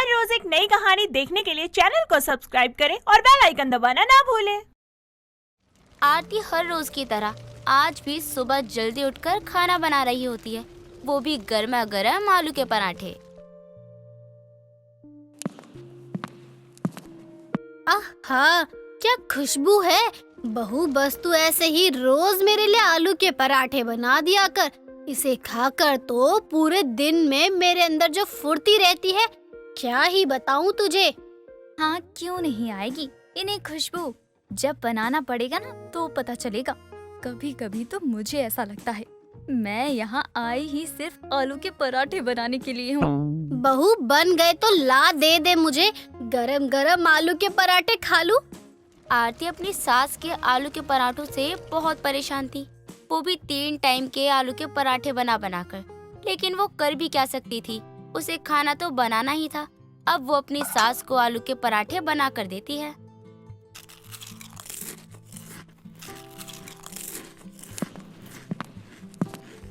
हर रोज एक नई कहानी देखने के लिए चैनल को सब्सक्राइब करें और बेल आइकन दबाना ना भूलें। आरती हर रोज की तरह आज भी सुबह जल्दी उठकर खाना बना रही होती है, वो भी गर्मा गर्म आलू के पराठे। आहा, क्या खुशबू है। बहू बस तू ऐसे ही रोज मेरे लिए आलू के पराठे बना दिया कर। इसे खाकर तो पूरे दिन में मेरे अंदर जो फुर्ती रहती है, क्या ही बताऊं तुझे। हाँ, क्यों नहीं आएगी इन्हें खुशबू। जब बनाना पड़ेगा ना तो पता चलेगा। कभी कभी तो मुझे ऐसा लगता है मैं यहाँ आई ही सिर्फ आलू के पराठे बनाने के लिए हूँ। बहू बन गए तो ला दे दे मुझे, गरम गरम आलू के पराठे खा लूं। आरती अपनी सास के आलू के पराठों से बहुत परेशान थी, वो भी 3 टाइम के आलू के पराठे बना कर। लेकिन वो कर भी क्या सकती थी, उसे खाना तो बनाना ही था। अब वो अपनी सास को आलू के पराठे बना कर देती है।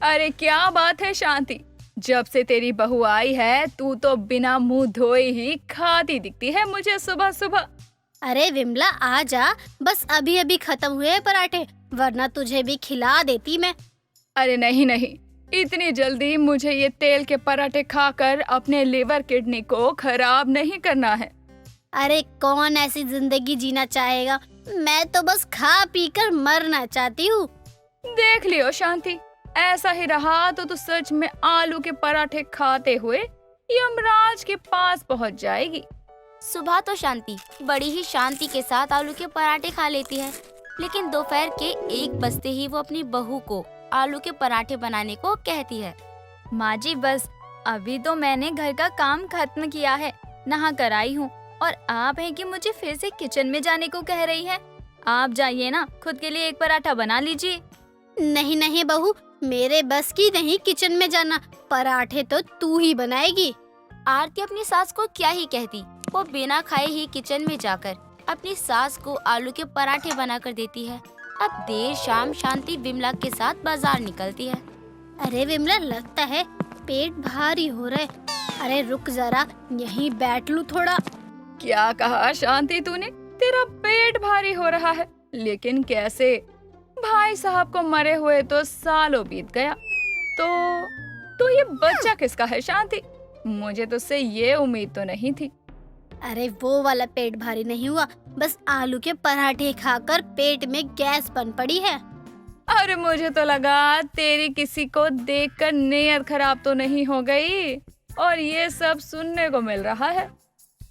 अरे क्या बात है शांति, जब से तेरी बहू आई है तू तो बिना मुंह धोए ही खाती दिखती है मुझे सुबह सुबह। अरे विमला आ जा, बस अभी अभी खत्म हुए हैं पराठे, वरना तुझे भी खिला देती मैं। अरे नहीं नहीं, इतनी जल्दी मुझे ये तेल के पराठे खाकर अपने लिवर किडनी को खराब नहीं करना है। अरे कौन ऐसी जिंदगी जीना चाहेगा, मैं तो बस खा पी कर मरना चाहती हूँ। देख लियो शांति, ऐसा ही रहा तो तू सच में आलू के पराठे खाते हुए यमराज के पास पहुँच जाएगी। सुबह तो शांति बड़ी ही शांति के साथ आलू के पराठे खा लेती है, लेकिन दोपहर के 1 बजते ही वो अपनी बहू को आलू के पराठे बनाने को कहती है। माँ जी बस अभी तो मैंने घर का काम खत्म किया है, नहा कर आई हूँ और आप हैं कि मुझे फिर से किचन में जाने को कह रही है। आप जाइए ना, खुद के लिए एक पराठा बना लीजिए। नहीं नहीं बहू, मेरे बस की नहीं किचन में जाना, पराठे तो तू ही बनाएगी। आरती अपनी सास को क्या ही कहती, वो बिना खाए ही किचन में जाकर अपनी सास को आलू के पराठे बना कर देती है। अब देर शाम शांति विमला के साथ बाजार निकलती है। अरे विमला, लगता है पेट भारी हो रहा है। अरे रुक जरा, यहीं बैठ लूं थोड़ा। क्या कहा शांति तूने, तेरा पेट भारी हो रहा है? लेकिन कैसे? भाई साहब को मरे हुए तो सालों बीत गया। तो ये बच्चा किसका है शांति? मुझे तुझसे ये उम्मीद तो नहीं थी। अरे वो वाला पेट भारी नहीं हुआ, बस आलू के पराठे खाकर पेट में गैस बन पड़ी है। अरे मुझे तो लगा तेरी किसी को देखकर नीयत खराब तो नहीं हो गई और ये सब सुनने को मिल रहा है।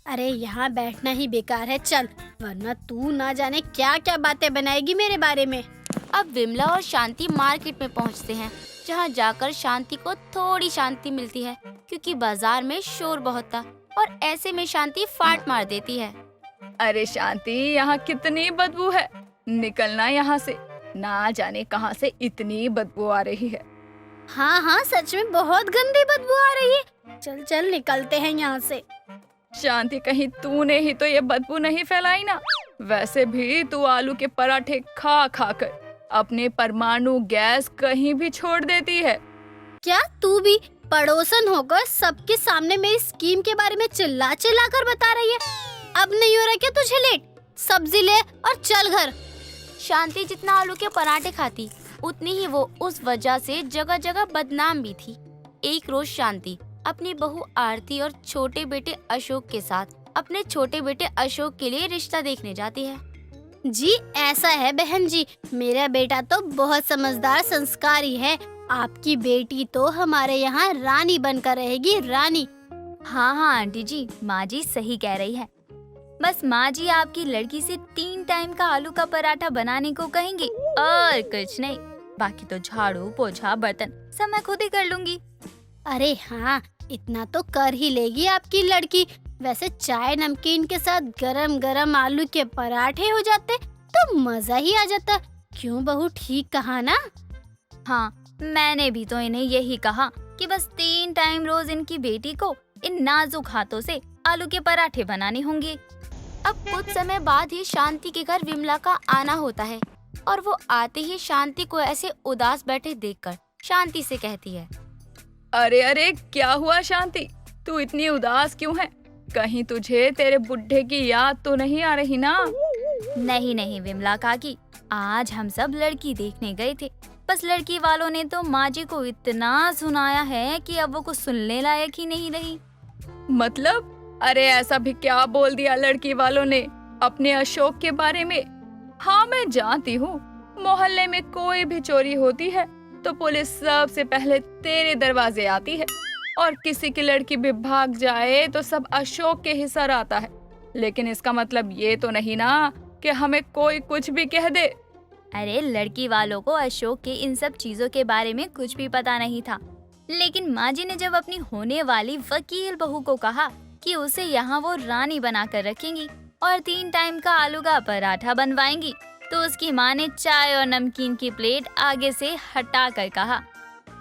अरे यहाँ बैठना ही बेकार है, चल, वरना तू ना जाने क्या क्या बातें बनाएगी मेरे बारे में। अब विमला और शांति मार्केट में पहुँचते हैं, जहाँ जाकर शांति को थोड़ी शांति मिलती है, क्योंकि बाजार में शोर बहुत था और ऐसे में शांति फाट मार देती है। अरे शांति, यहाँ कितनी बदबू है, निकलना यहाँ से, ना जाने कहाँ से इतनी बदबू आ रही है। हाँ हाँ, सच में बहुत गंदी बदबू आ रही है। चल चल निकलते हैं यहाँ से। शांति, कहीं तूने ही तो ये बदबू नहीं फैलाई ना? वैसे भी तू आलू के पराठे खा खा कर अपने परमाणु गैस कहीं भी छोड़ देती है। क्या तू भी पड़ोसन होकर सबके सामने मेरी स्कीम के बारे में चिल्ला चिल्ला कर बता रही है? अब नहीं हो रहा क्या तुझे लेट? सब्जी ले और चल घर। शांति जितना आलू के पराठे खाती, उतनी ही वो उस वजह से जगह जगह बदनाम भी थी। एक रोज शांति अपनी बहू आरती और छोटे बेटे अशोक के साथ अपने छोटे बेटे अशोक के लिए रिश्ता देखने जाती है। जी ऐसा है बहन जी, मेरा बेटा तो बहुत समझदार संस्कारी है। आपकी बेटी तो हमारे यहाँ रानी बनकर रहेगी, रानी। हाँ हाँ आंटी जी, माँ जी सही कह रही है। बस माँ जी आपकी लड़की से 3 टाइम का आलू का पराठा बनाने को कहेंगी और कुछ नहीं। बाकी तो झाड़ू पोछा बर्तन सब मैं खुद ही कर लूंगी। अरे हाँ, इतना तो कर ही लेगी आपकी लड़की। वैसे चाय नमकीन के साथ गरम गरम आलू के पराठे हो जाते तो मजा ही आ जाता। क्यों बहू, ठीक कहा ना? हाँ, मैंने भी तो इन्हें यही कहा कि बस 3 टाइम रोज इनकी बेटी को इन नाजुक हाथों से आलू के पराठे बनाने होंगे। अब कुछ समय बाद ही शांति के घर विमला का आना होता है और वो आते ही शांति को ऐसे उदास बैठे देखकर शांति से कहती है, अरे अरे, क्या हुआ शांति, तू इतनी उदास क्यों है? कहीं तुझे तेरे बुढ़े की याद तो नहीं आ रही ना? नहीं नहीं विमला काकी, आज हम सब लड़की देखने गए थे। बस लड़की वालों ने तो माँ जी को इतना सुनाया है कि अब वो कुछ सुनने लायक ही नहीं रही। मतलब? अरे ऐसा भी क्या बोल दिया लड़की वालों ने अपने अशोक के बारे में? हाँ मैं जानती हूँ, मोहल्ले में कोई भी चोरी होती है तो पुलिस सबसे पहले तेरे दरवाजे आती है, और किसी की लड़की भी भाग जाए तो सब अशोक के ही सर आता है। लेकिन इसका मतलब ये तो नहीं ना कि हमें कोई कुछ भी कह दे। अरे लड़की वालों को अशोक के इन सब चीजों के बारे में कुछ भी पता नहीं था, लेकिन माँ जी ने जब अपनी होने वाली वकील बहू को कहा कि उसे यहाँ वो रानी बनाकर रखेंगी और 3 टाइम का आलू का पराठा बनवाएंगी, तो उसकी माँ ने चाय और नमकीन की प्लेट आगे से हटा कर कहा,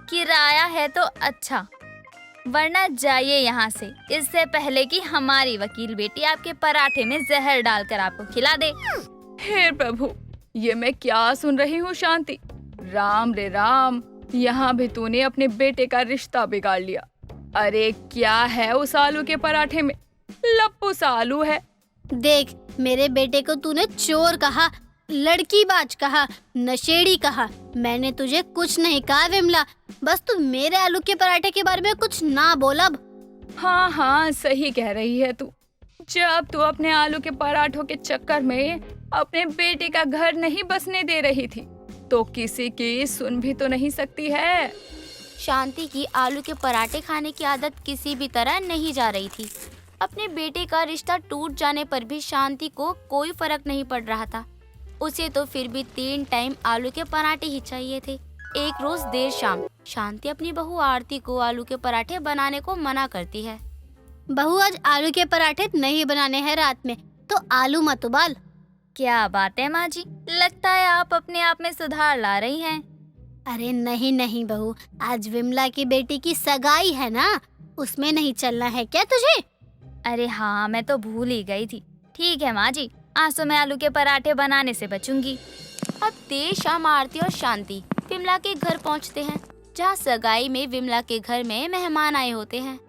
किराया है तो अच्छा, वरना जाइए यहाँ से, इससे पहले कि हमारी वकील बेटी आपके पराठे में जहर डालकर आपको खिला दे। हे प्रभु, ये मैं क्या सुन रही हूँ शांति? राम रे राम, यहाँ भी तूने अपने बेटे का रिश्ता बिगाड़ लिया। अरे क्या है उस आलू के पराठे में? लप्पू सा आलू है। देख, मेरे बेटे को तूने चोर कहा, लड़कीबाज कहा, नशेड़ी कहा। मैंने तुझे कुछ नहीं कहा विमला, बस तू मेरे आलू के पराठे के बारे में कुछ ना बोल अब। हाँ हाँ सही कह रही है तू। जब तू अपने आलू के पराठों के चक्कर में अपने बेटे का घर नहीं बसने दे रही थी तो किसी की सुन भी तो नहीं सकती है। शांति की आलू के पराठे खाने की आदत किसी भी तरह नहीं जा रही थी। अपने बेटे का रिश्ता टूट जाने पर भी शांति को कोई फर्क नहीं पड़ रहा था। उसे तो फिर भी 3 टाइम आलू के पराठे ही चाहिए थे। एक रोज देर शाम शांति अपनी बहू आरती को आलू के पराठे बनाने को मना करती है। बहू, आज आलू के पराठे नहीं बनाने हैं रात में, तो आलू मत उबाल। क्या बात है माँ जी, लगता है आप अपने आप में सुधार ला रही हैं। अरे नहीं नहीं बहू, आज विमला की बेटी की सगाई है ना, उसमें नहीं चलना है क्या तुझे? अरे हाँ, मैं तो भूल ही गई थी। ठीक है माँ जी, आज तो मैं आलू के पराठे बनाने से बचूंगी। अब देर शाम आरती और शांति विमला के घर पहुंचते हैं, जहां सगाई में विमला के घर में मेहमान आए होते हैं।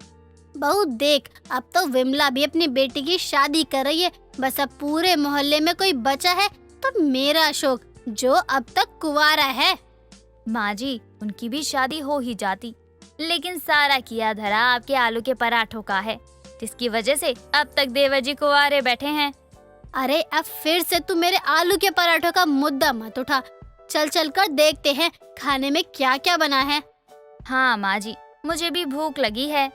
बहू देख, अब तो विमला भी अपनी बेटी की शादी कर रही है। बस अब पूरे मोहल्ले में कोई बचा है तो मेरा अशोक, जो अब तक कुंवारा है। माँ जी, उनकी भी शादी हो ही जाती, लेकिन सारा किया धरा आपके आलू के पराठों का है, जिसकी वजह से अब तक देवर जी कुंवारे बैठे हैं। अरे अब फिर से तू मेरे आलू के पराठों का मुद्दा मत उठा। चल चल कर देखते हैं खाने में क्या क्या बना है। हाँ माँ जी, मुझे भी भूख लगी है।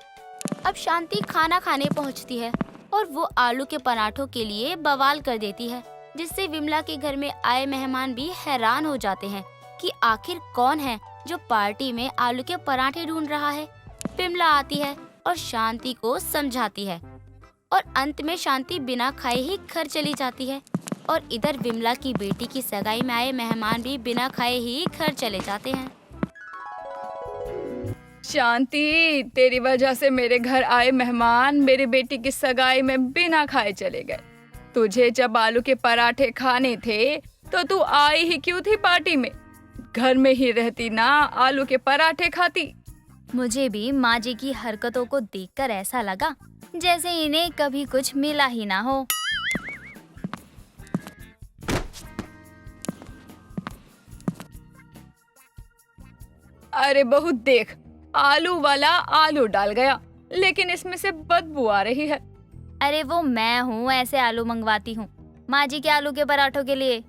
अब शांति खाना खाने पहुंचती है और वो आलू के पराठों के लिए बवाल कर देती है, जिससे विमला के घर में आए मेहमान भी हैरान हो जाते हैं कि आखिर कौन है जो पार्टी में आलू के पराठे ढूंढ रहा है। विमला आती है और शांति को समझाती है, और अंत में शांति बिना खाए ही घर चली जाती है। और इधर विमला की बेटी की सगाई में आए मेहमान भी बिना खाए ही घर चले जाते हैं। शांति, तेरी वजह से मेरे घर आए मेहमान मेरी बेटी की सगाई में बिना खाए चले गए। तुझे जब आलू के पराठे खाने थे तो तू आई ही क्यों थी पार्टी में? घर में ही रहती ना, आलू के पराठे खाती। मुझे भी माँ जी की हरकतों को देखकर ऐसा लगा जैसे इन्हें कभी कुछ मिला ही ना हो। अरे बहू देख, आलू वाला आलू डाल गया, लेकिन इसमें से बदबू आ रही है। अरे वो मैं हूँ ऐसे आलू मंगवाती हूँ माँ जी के आलू के पराठों के लिए।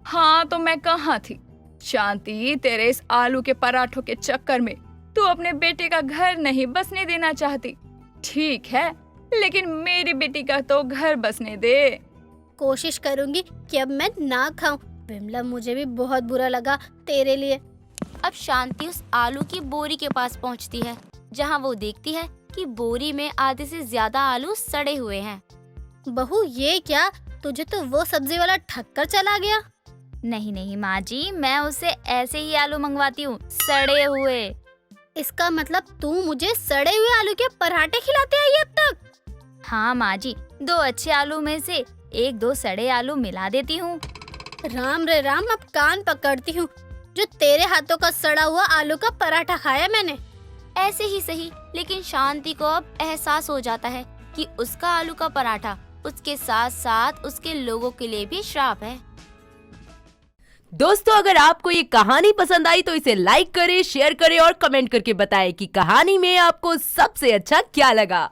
हाँ तो मैं कहाँ थी? शांति, तेरे इस आलू के पराठों के चक्कर में तू अपने बेटे का घर नहीं बसने देना चाहती। ठीक है, लेकिन मेरी बेटी का तो घर बसने दे। कोशिश करूंगी कि अब मैं ना खाऊं। विमला, मुझे भी बहुत बुरा लगा तेरे लिए। अब शांति उस आलू की बोरी के पास पहुंचती है, जहां वो देखती है कि बोरी में आधे से ज्यादा आलू सड़े हुए हैं। बहू ये क्या, तुझे तो वो सब्जी वाला ठक्कर चला गया। नहीं नहीं माँ जी, मैं उससे ऐसे ही आलू मंगवाती हूँ, सड़े हुए। इसका मतलब तू मुझे सड़े हुए आलू के पराठे खिलाते आई अब तक? हाँ माँ जी, 2 अच्छे आलू में से 1-2 सड़े आलू मिला देती हूँ। राम रे राम, अब कान पकड़ती हूँ। जो तेरे हाथों का सड़ा हुआ आलू का पराठा खाया मैंने। ऐसे ही सही, लेकिन शांति को अब एहसास हो जाता है कि उसका आलू का पराठा उसके साथ साथ उसके लोगों के लिए भी श्राप है। दोस्तों, अगर आपको ये कहानी पसंद आई तो इसे लाइक करें, शेयर करें और कमेंट करके बताएं कि कहानी में आपको सबसे अच्छा क्या लगा।